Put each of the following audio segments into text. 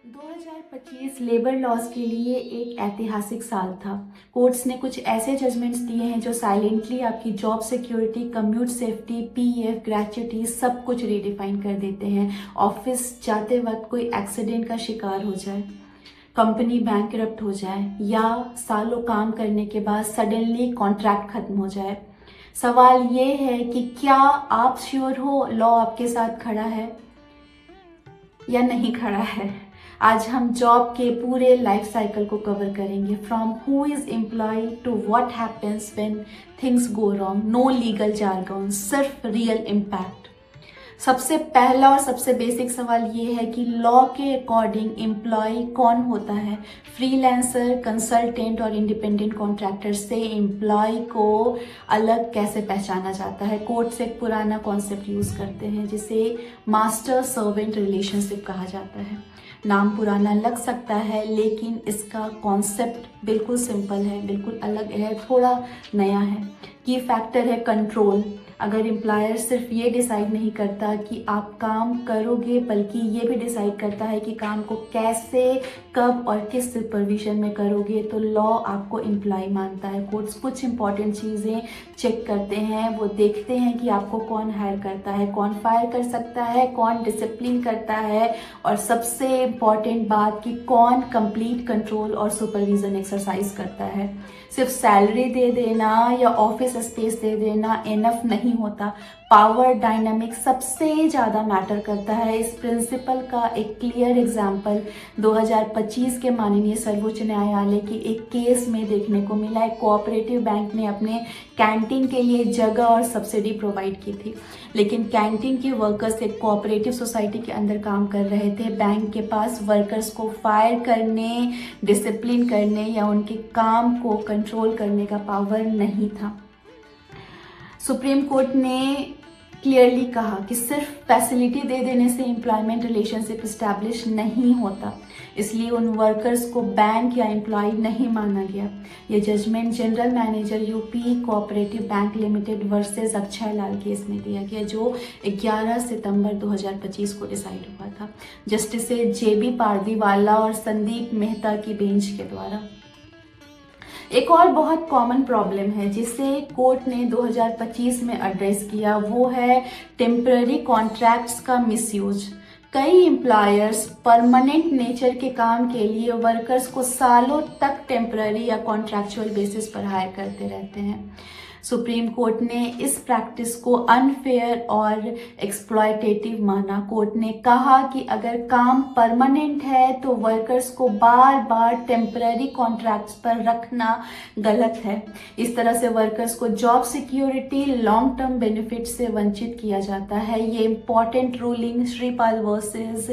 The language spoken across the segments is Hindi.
2025 लेबर लॉज के लिए एक ऐतिहासिक साल था। कोर्ट्स ने कुछ ऐसे जजमेंट्स दिए हैं जो साइलेंटली आपकी job security, commute safety, PF, gratuity सब कुछ रीडिफाइन कर देते हैं। ऑफिस जाते वक्त कोई एक्सीडेंट का शिकार हो जाए, कंपनी बैंकरप्ट हो जाए या सालों काम करने के बाद सडनली कॉन्ट्रैक्ट खत्म हो जाए, सवाल ये है कि क्या आप श्योर हो लॉ आपके साथ खड़ा है या नहीं खड़ा है। आज हम जॉब के पूरे लाइफ साइकिल को कवर करेंगे, from who is employ to what happens when things go wrong. No legal jargon, सिर्फ रियल इम्पैक्ट। सबसे पहला और सबसे बेसिक सवाल ये है कि लॉ के अकॉर्डिंग एम्प्लॉय कौन होता है। फ्रीलांसर, कंसल्टेंट और इंडिपेंडेंट कॉन्ट्रैक्टर से एम्प्लॉय को अलग कैसे पहचाना जाता है। कोर्ट से एक पुराना कॉन्सेप्ट यूज करते हैं जिसे मास्टर सर्वेंट रिलेशनशिप कहा जाता है। नाम पुराना लग सकता है लेकिन इसका कॉन्सेप्ट बिल्कुल सिंपल है, बिल्कुल अलग है, थोड़ा नया है। की फैक्टर है कंट्रोल। अगर एम्प्लॉयर सिर्फ ये डिसाइड नहीं करता कि आप काम करोगे, बल्कि ये भी डिसाइड करता है कि काम को कैसे, कब और किस सुपरविजन में करोगे, तो लॉ आपको एम्प्लॉय मानता है। कोर्ट्स कुछ इंपॉर्टेंट चीज़ें चेक करते हैं। वो देखते हैं कि आपको कौन हायर करता है, कौन फायर कर सकता है, कौन डिसिप्लिन करता है, और सबसे इम्पॉर्टेंट बात कि कौन कंप्लीट कंट्रोल और सुपरविजन एक्सरसाइज करता है। सिर्फ सैलरी दे देना या ऑफिस स्पेस दे देना इनफ नहीं होता। पावर डायनामिक सबसे ज़्यादा मैटर करता है। इस प्रिंसिपल का एक क्लियर एग्जाम्पल 2025 के माननीय सर्वोच्च न्यायालय की एक केस में देखने को मिला। एक कोऑपरेटिव बैंक ने अपने कैंटीन के लिए जगह और सब्सिडी प्रोवाइड की थी, लेकिन कैंटीन के वर्कर्स एक कोऑपरेटिव सोसाइटी के अंदर काम कर रहे थे। बैंक के पास वर्कर्स को फायर करने, डिसिप्लिन करने या उनके काम को कंट्रोल करने का पावर नहीं था। सुप्रीम कोर्ट ने क्लियरली कहा कि सिर्फ फैसिलिटी दे देने से एम्प्लॉयमेंट रिलेशनशिप इस्टेब्लिश नहीं होता, इसलिए उन वर्कर्स को बैंक या एम्प्लॉय नहीं माना गया। ये judgement general manager UP cooperative bank limited versus Akshay Lal case में दिया गया, जो 11 सितंबर 2025 को डिसाइड हुआ था जस्टिस जेबी पारदीवाला और संदीप मेहता की बेंच के द्वारा। एक और बहुत कॉमन प्रॉब्लम है जिसे कोर्ट ने 2025 में एड्रेस किया, वो है टेम्पररी कॉन्ट्रैक्ट्स का मिसयूज। कई एम्प्लॉयर्स परमानेंट नेचर के काम के लिए वर्कर्स को सालों तक टेम्पररी या कॉन्ट्रैक्चुअल बेसिस पर हायर करते रहते हैं। सुप्रीम कोर्ट ने इस प्रैक्टिस को अनफेयर और एक्सप्लॉयटेटिव माना। कोर्ट ने कहा कि अगर काम परमानेंट है तो वर्कर्स को बार बार टेम्पररी कॉन्ट्रैक्ट्स पर रखना गलत है। इस तरह से वर्कर्स को job security, long term benefit से वंचित किया जाता है। ये इम्पॉर्टेंट रूलिंग श्रीपाल वर्सेस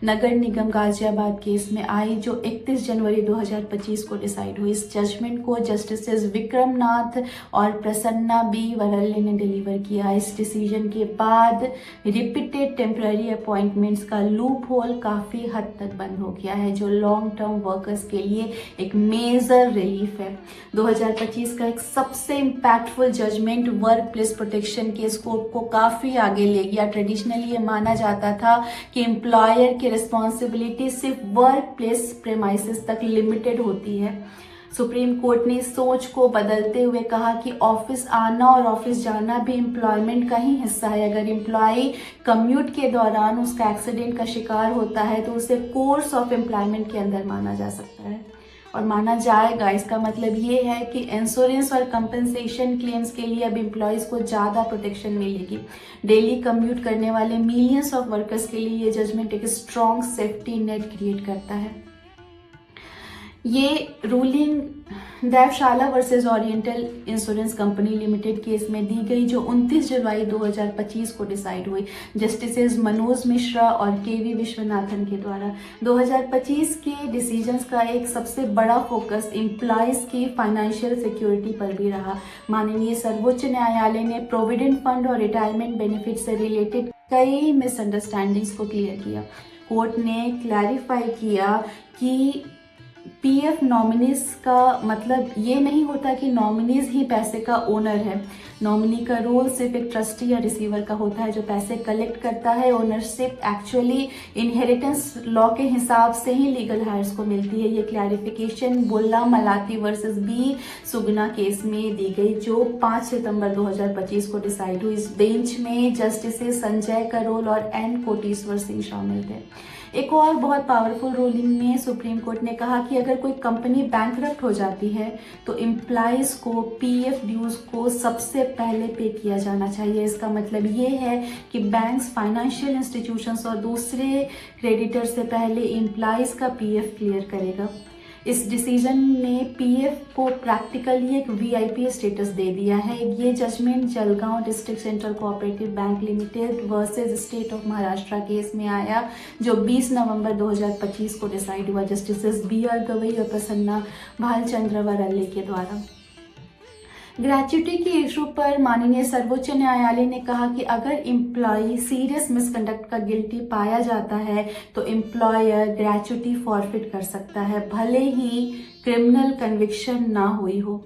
नगर निगम गाजियाबाद केस में आई, जो 31 जनवरी 2025 को डिसाइड हुई। इस जजमेंट को जस्टिस विक्रम नाथ और प्रसन्ना बी वरल्ले ने डिलीवर किया। इस डिसीजन के बाद रिपीटेड टेम्पररी अपॉइंटमेंट्स का लूप होल काफी हद तक बंद हो गया है, जो लॉन्ग टर्म वर्कर्स के लिए एक मेजर रिलीफ है। 2025 का एक सबसे impactful judgement workplace protection के स्कोप को काफी आगे ले गया। ट्रेडिशनली ये माना जाता था कि एम्प्लॉयर की रिस्पॉन्सिबिलिटी सिर्फ वर्क प्लेस प्रेमाइसेस तक लिमिटेड होती है। सुप्रीम कोर्ट ने इस सोच को बदलते हुए कहा कि ऑफिस आना और ऑफिस जाना भी एम्प्लॉयमेंट का ही हिस्सा है। अगर एम्प्लॉय कम्यूट के दौरान उसका एक्सीडेंट का शिकार होता है तो उसे कोर्स ऑफ एम्प्लॉयमेंट के अंदर माना जा सकता है और माना जाएगा। इसका मतलब ये है कि इंश्योरेंस और कंपनसेशन क्लेम्स के लिए अब एम्प्लॉयज को ज़्यादा प्रोटेक्शन मिलेगी। डेली कम्यूट करने वाले मिलियंस ऑफ वर्कर्स के लिए ये जजमेंट एक स्ट्रॉन्ग सेफ्टी नेट क्रिएट करता है। ये ruling Devshala versus oriental insurance company limited case में दी गई, जो 29 जुलाई 2025 को डिसाइड हुई जस्टिस मनोज मिश्रा और केवी विश्वनाथन के द्वारा। 2025 के डिसीजंस का एक सबसे बड़ा फोकस एम्प्लॉयज की फाइनेंशियल सिक्योरिटी पर भी रहा। माननीय सर्वोच्च न्यायालय ने प्रोविडेंट फंड और रिटायरमेंट बेनिफिट से रिलेटेड कई मिसअंडरस्टैंडिंग्स को क्लियर किया। कोर्ट ने क्लैरिफाई किया कि पीएफ नॉमिनीज का मतलब ये नहीं होता कि नॉमिनीज ही पैसे का ओनर है। नॉमिनी का रोल सिर्फ एक ट्रस्टी या रिसीवर का होता है जो पैसे कलेक्ट करता है। ओनरशिप एक्चुअली इनहेरिटेंस लॉ के हिसाब से ही लीगल हायर्स को मिलती है। ये क्लैरिफिकेशन बुल्ला मलाती वर्सेस बी सुगना केस में दी गई जो 5 सितंबर 2025 को डिसाइड हुई। इस बेंच में जस्टिस संजय करोल और एन कोटेश्वर सिंह शामिल थे। एक और बहुत पावरफुल रूलिंग में सुप्रीम कोर्ट ने कहा कि अगर कोई कंपनी बैंकरप्ट हो जाती है तो एम्प्लॉइज को पीएफ ड्यूज को सबसे पहले पे किया जाना चाहिए। इसका मतलब ये है कि बैंक्स, फाइनेंशियल इंस्टीट्यूशंस और दूसरे क्रेडिटर से पहले एम्प्लॉइज का पीएफ क्लियर करेगा। इस डिसीजन ने पीएफ को प्रैक्टिकली एक वीआईपी स्टेटस दे दिया है। ये judgement Jalgaon district central cooperative bank limited versus state of Maharashtra case में आया जो 20 नवंबर 2025 को डिसाइड हुआ जस्टिस बी.आर. गवई और प्रसन्ना भालचंद्र वरल्ले के द्वारा। ग्रेच्युटी की इशू पर माननीय सर्वोच्च न्यायालय ने कहा कि अगर एम्प्लॉय सीरियस मिसकंडक्ट का गिल्टी पाया जाता है तो एम्प्लॉयर ग्रेच्युटी फॉरफिट कर सकता है भले ही क्रिमिनल कन्विक्शन ना हुई हो।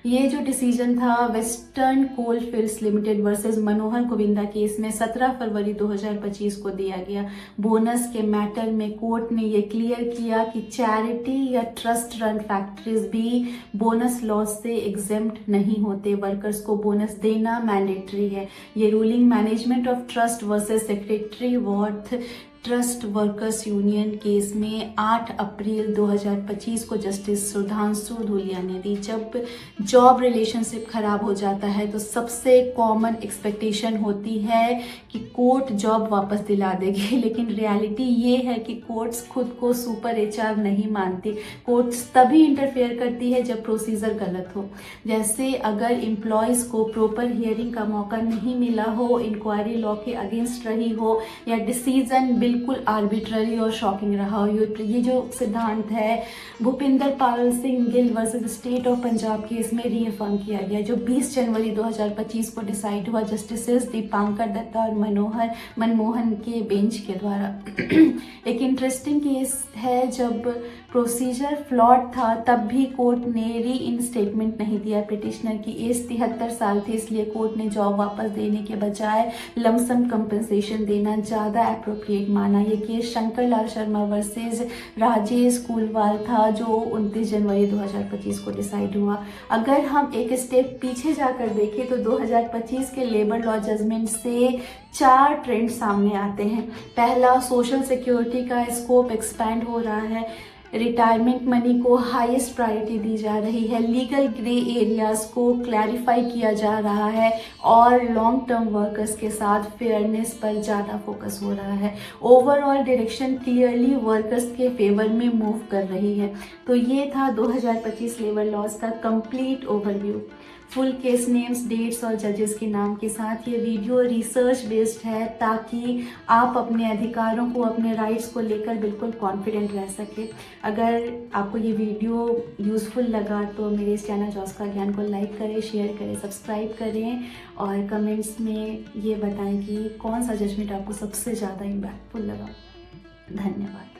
ये जो डिसीजन था वेस्टर्न कोलफील्ड्स लिमिटेड वर्सेस मनोहर गोविंदा केस में 17 फरवरी 2025 को दिया गया। बोनस के मैटर में कोर्ट ने ये क्लियर किया कि चैरिटी या ट्रस्ट रन फैक्ट्रीज भी बोनस लॉस से एग्जेम्प्ट नहीं होते। वर्कर्स को बोनस देना मैंडेटरी है। ये ruling management of trust versus secretary worth trust workers union case में 8 अप्रैल 2025 को जस्टिस सुधांशु धूलिया ने दी। जब जॉब रिलेशनशिप खराब हो जाता है तो सबसे कॉमन एक्सपेक्टेशन होती है कि कोर्ट जॉब वापस दिला देगी, लेकिन रियलिटी ये है कि कोर्ट्स खुद को सुपर एचआर नहीं मानती। कोर्ट्स तभी इंटरफेयर करती है जब प्रोसीजर गलत हो। जैसे अगर एम्प्लॉयज को प्रॉपर हियरिंग का मौका नहीं मिला हो, इंक्वायरी लॉ के अगेंस्ट रही हो या डिसीजन बिल्कुल आर्बिट्ररी और शॉकिंग रहा हो। ये जो सिद्धांत है Bhupinder Pal Singh Gill versus state of Punjab case में रीअफर्म किया गया जो 20 जनवरी 2025 को डिसाइड हुआ जस्टिसेस दीपांकर दत्ता और मनमोहन के बेंच के द्वारा। एक इंटरेस्टिंग केस है जब प्रोसीजर फ्लॉड था तब भी कोर्ट ने री इन स्टेटमेंट नहीं दिया। पिटिशनर की एज 73 साल थी, इसलिए कोर्ट ने जॉब वापस देने के बजाय लमसम कंपनसेशन देना ज़्यादा अप्रोप्रिएट माना। ये केस शंकर लाल शर्मा वर्सेस राजेश कुलवाल था जो 29 जनवरी 2025 को डिसाइड हुआ। अगर हम एक स्टेप पीछे जाकर देखें तो 2025 के लेबर लॉ जजमेंट से 4 ट्रेंड सामने आते हैं। पहला, सोशल सिक्योरिटी का स्कोप एक्सपैंड हो रहा है। रिटायरमेंट मनी को हाईएस्ट प्रायोरिटी दी जा रही है। लीगल ग्रे एरियाज को क्लैरिफाई किया जा रहा है और लॉन्ग टर्म वर्कर्स के साथ फेयरनेस पर ज़्यादा फोकस हो रहा है। ओवरऑल डायरेक्शन क्लियरली वर्कर्स के फेवर में मूव कर रही है। तो ये था 2025 लेबर लॉज का complete overview. Full case names, dates और जजेस के नाम के साथ ये वीडियो रिसर्च बेस्ड है ताकि आप अपने अधिकारों को, अपने राइट्स को लेकर बिल्कुल कॉन्फिडेंट रह सके। अगर आपको ये वीडियो यूज़फुल लगा तो मेरे इस चैनल जॉस का ज्ञान को लाइक करें, शेयर करें, सब्सक्राइब करें और कमेंट्स में ये बताएं कि कौन सा जजमेंट आपको सबसे ज़्यादा इम्पैक्टफुल लगा। धन्यवाद।